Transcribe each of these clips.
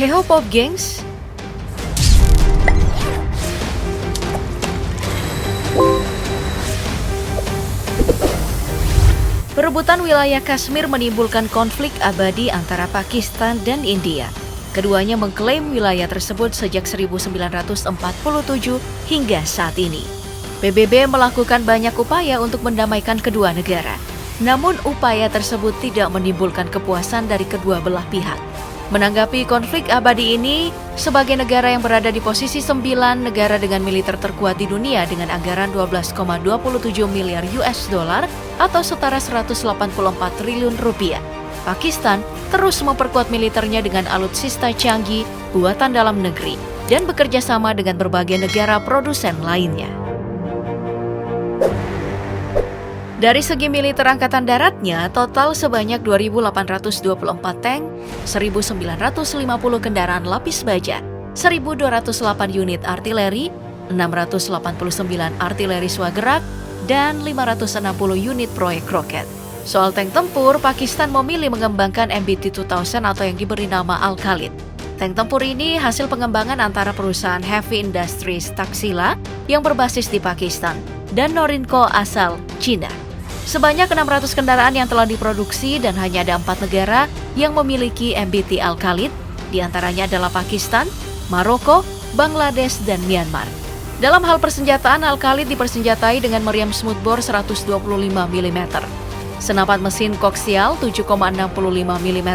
Heho Pop gengs. Perebutan wilayah Kashmir menimbulkan konflik abadi antara Pakistan dan India. Keduanya mengklaim wilayah tersebut sejak 1947 hingga saat ini. PBB melakukan banyak upaya untuk mendamaikan kedua negara. Namun upaya tersebut tidak menimbulkan kepuasan dari kedua belah pihak. Menanggapi konflik abadi ini, sebagai negara yang berada di posisi 9 negara dengan militer terkuat di dunia dengan anggaran 12,27 miliar US dollar atau setara 184 triliun rupiah, Pakistan terus memperkuat militernya dengan alutsista canggih buatan dalam negeri dan bekerja sama dengan berbagai negara produsen lainnya. Dari segi militer angkatan daratnya, total sebanyak 2.824 tank, 1.950 kendaraan lapis baja, 1.208 unit artileri, 689 artileri swagerak, dan 560 unit proyek roket. Soal tank tempur, Pakistan memilih mengembangkan MBT-2000 atau yang diberi nama Al-Khalid. Tank tempur ini hasil pengembangan antara perusahaan Heavy Industries Taxila yang berbasis di Pakistan dan Norinco asal Cina. Sebanyak 600 kendaraan yang telah diproduksi dan hanya ada 4 negara yang memiliki MBT Al-Khalid, diantaranya adalah Pakistan, Maroko, Bangladesh, dan Myanmar. Dalam hal persenjataan, Al-Khalid dipersenjatai dengan meriam smoothbore 125 mm, senapan mesin koksial 7,65 mm,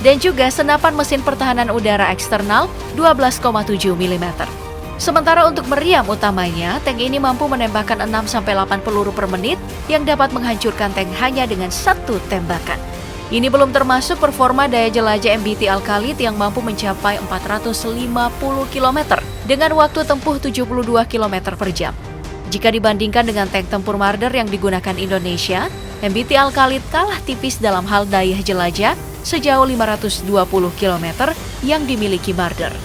dan juga senapan mesin pertahanan udara eksternal 12,7 mm. Sementara untuk meriam utamanya, tank ini mampu menembakkan 6-8 peluru per menit yang dapat menghancurkan tank hanya dengan satu tembakan. Ini belum termasuk performa daya jelajah MBT Al-Khalid yang mampu mencapai 450 km dengan waktu tempuh 72 km per jam. Jika dibandingkan dengan tank tempur Marder yang digunakan Indonesia, MBT Al-Khalid kalah tipis dalam hal daya jelajah sejauh 520 km yang dimiliki Marder.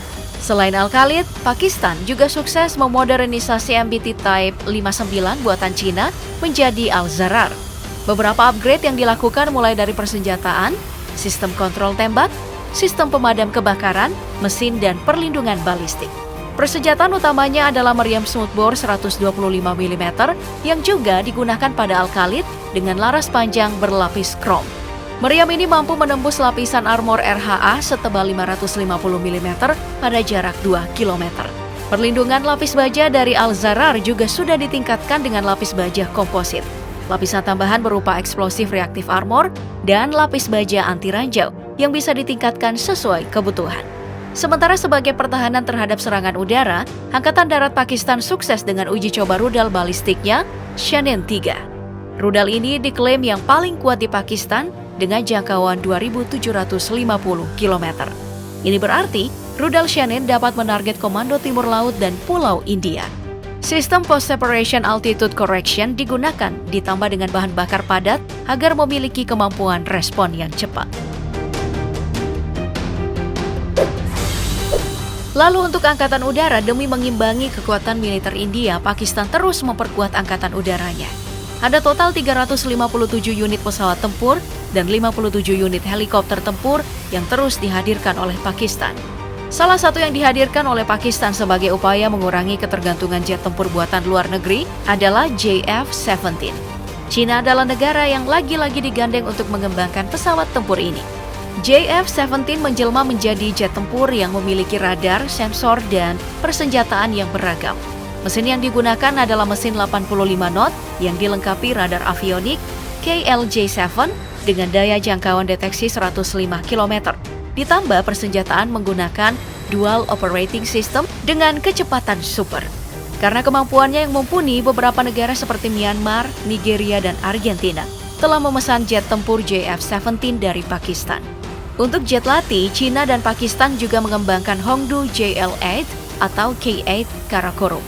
Selain Al-Khalid, Pakistan juga sukses memodernisasi MBT Type 59 buatan Cina menjadi Al-Zarar. Beberapa upgrade yang dilakukan mulai dari persenjataan, sistem kontrol tembak, sistem pemadam kebakaran, mesin, dan perlindungan balistik. Persenjataan utamanya adalah meriam smoothbore 125 mm yang juga digunakan pada Al-Khalid dengan laras panjang berlapis krom. Meriam ini mampu menembus lapisan armor RHA setebal 550 mm pada jarak 2 km. Perlindungan lapis baja dari Al-Zarar juga sudah ditingkatkan dengan lapis baja komposit. Lapisan tambahan berupa eksplosif reaktif armor dan lapis baja anti ranjau yang bisa ditingkatkan sesuai kebutuhan. Sementara sebagai pertahanan terhadap serangan udara, Angkatan Darat Pakistan sukses dengan uji coba rudal balistiknya Shaneen 3. Rudal ini diklaim yang paling kuat di Pakistan dengan jangkauan 2.750 km. Ini berarti rudal Shaneen dapat menarget Komando Timur Laut dan Pulau India. Sistem Post-Separation Altitude Correction digunakan ditambah dengan bahan bakar padat agar memiliki kemampuan respon yang cepat. Lalu untuk Angkatan Udara, demi mengimbangi kekuatan militer India, Pakistan terus memperkuat angkatan udaranya. Ada total 357 unit pesawat tempur dan 57 unit helikopter tempur yang terus dihadirkan oleh Pakistan. Salah satu yang dihadirkan oleh Pakistan sebagai upaya mengurangi ketergantungan jet tempur buatan luar negeri adalah JF-17. Cina adalah negara yang lagi-lagi digandeng untuk mengembangkan pesawat tempur ini. JF-17 menjelma menjadi jet tempur yang memiliki radar, sensor, dan persenjataan yang beragam. Mesin yang digunakan adalah mesin 85 knot yang dilengkapi radar avionik KLJ-7 dengan daya jangkauan deteksi 105 km. Ditambah persenjataan menggunakan dual operating system dengan kecepatan super. Karena kemampuannya yang mumpuni, beberapa negara seperti Myanmar, Nigeria, dan Argentina telah memesan jet tempur JF-17 dari Pakistan. Untuk jet latih, Cina dan Pakistan juga mengembangkan Hongdu JL-8 atau K-8 Karakorum.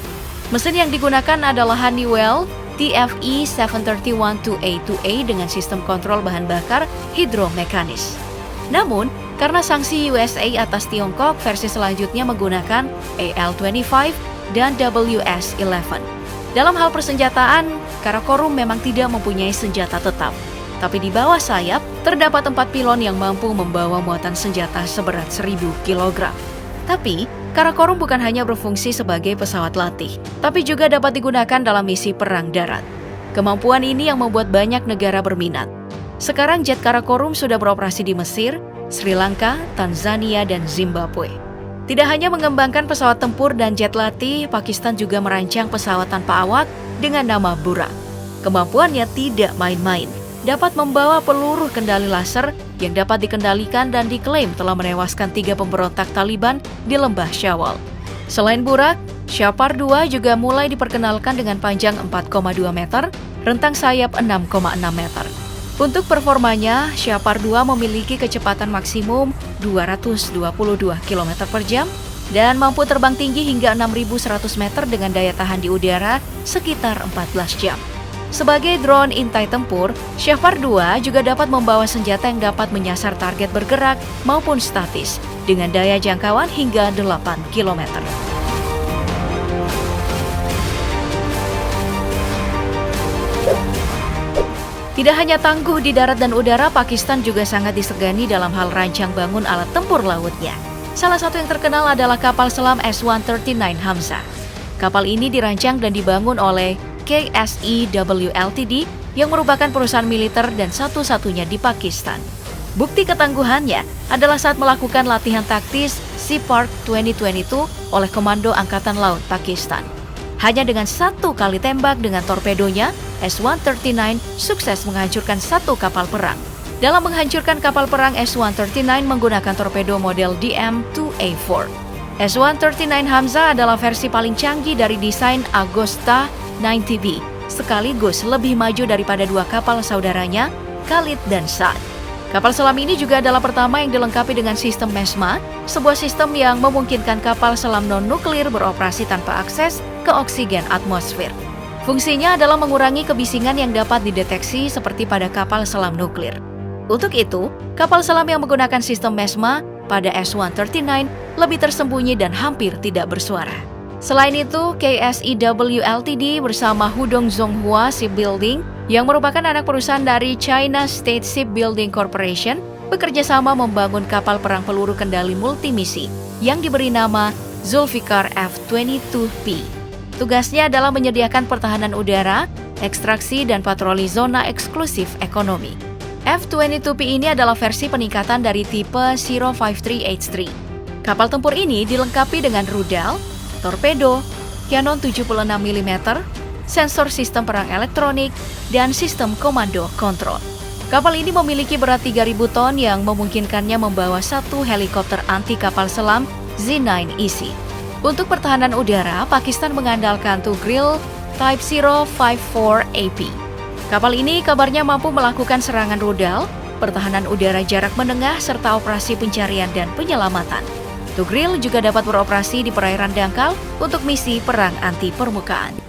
Mesin yang digunakan adalah Honeywell TFE 731-2A2A dengan sistem kontrol bahan bakar hidromekanis. Namun, karena sanksi USA atas Tiongkok, versi selanjutnya menggunakan AL-25 dan WS-11. Dalam hal persenjataan, Karakorum memang tidak mempunyai senjata tetap. Tapi di bawah sayap, terdapat 4 pilon yang mampu membawa muatan senjata seberat 1.000 kg. Tapi, Karakorum bukan hanya berfungsi sebagai pesawat latih, tapi juga dapat digunakan dalam misi perang darat. Kemampuan ini yang membuat banyak negara berminat. Sekarang jet Karakorum sudah beroperasi di Mesir, Sri Lanka, Tanzania, dan Zimbabwe. Tidak hanya mengembangkan pesawat tempur dan jet latih, Pakistan juga merancang pesawat tanpa awak dengan nama Burak. Kemampuannya tidak main-main, dapat membawa peluru kendali laser yang dapat dikendalikan dan diklaim telah menewaskan 3 pemberontak Taliban di Lembah Syawal. Selain Burak, Shapar 2 juga mulai diperkenalkan dengan panjang 4,2 meter, rentang sayap 6,6 meter. Untuk performanya, Shapar 2 memiliki kecepatan maksimum 222 km per jam dan mampu terbang tinggi hingga 6.100 meter dengan daya tahan di udara sekitar 14 jam. Sebagai drone intai tempur, Shapar 2 juga dapat membawa senjata yang dapat menyasar target bergerak maupun statis dengan daya jangkauan hingga 8 km. Tidak hanya tangguh di darat dan udara, Pakistan juga sangat disegani dalam hal rancang bangun alat tempur lautnya. Salah satu yang terkenal adalah kapal selam S-139 Hamzah. Kapal ini dirancang dan dibangun oleh KSEW Ltd yang merupakan perusahaan militer dan satu-satunya di Pakistan. Bukti ketangguhannya adalah saat melakukan latihan taktis Sea Park 2022 oleh Komando Angkatan Laut Pakistan. Hanya dengan 1 kali tembak dengan torpedonya, S-139 sukses menghancurkan 1 kapal perang. Dalam menghancurkan kapal perang, S-139 menggunakan torpedo model DM-2A4. S-139 Hamzah adalah versi paling canggih dari desain Agosta 90B, sekaligus lebih maju daripada 2 kapal saudaranya, Khalid dan Saad. Kapal selam ini juga adalah pertama yang dilengkapi dengan sistem MESMA, sebuah sistem yang memungkinkan kapal selam non-nuklir beroperasi tanpa akses ke oksigen atmosfer. Fungsinya adalah mengurangi kebisingan yang dapat dideteksi seperti pada kapal selam nuklir. Untuk itu, kapal selam yang menggunakan sistem MESMA pada S-139 lebih tersembunyi dan hampir tidak bersuara. Selain itu, KSEW Ltd bersama Hudong Zonghua Shipbuilding yang merupakan anak perusahaan dari China State Shipbuilding Corporation bekerja sama membangun kapal perang peluru kendali multimisi yang diberi nama Zulfikar F-22P. Tugasnya adalah menyediakan pertahanan udara, ekstraksi, dan patroli zona eksklusif ekonomi. F-22P ini adalah versi peningkatan dari tipe 053H3. Kapal tempur ini dilengkapi dengan rudal, torpedo, kanon 76 mm, sensor sistem perang elektronik, dan sistem komando kontrol. Kapal ini memiliki berat 3.000 ton yang memungkinkannya membawa 1 helikopter anti kapal selam Z-9 Easy. Untuk pertahanan udara, Pakistan mengandalkan Tughril Type 054AP. Kapal ini kabarnya mampu melakukan serangan rudal, pertahanan udara jarak menengah, serta operasi pencarian dan penyelamatan. Tughril juga dapat beroperasi di perairan dangkal untuk misi perang anti permukaan.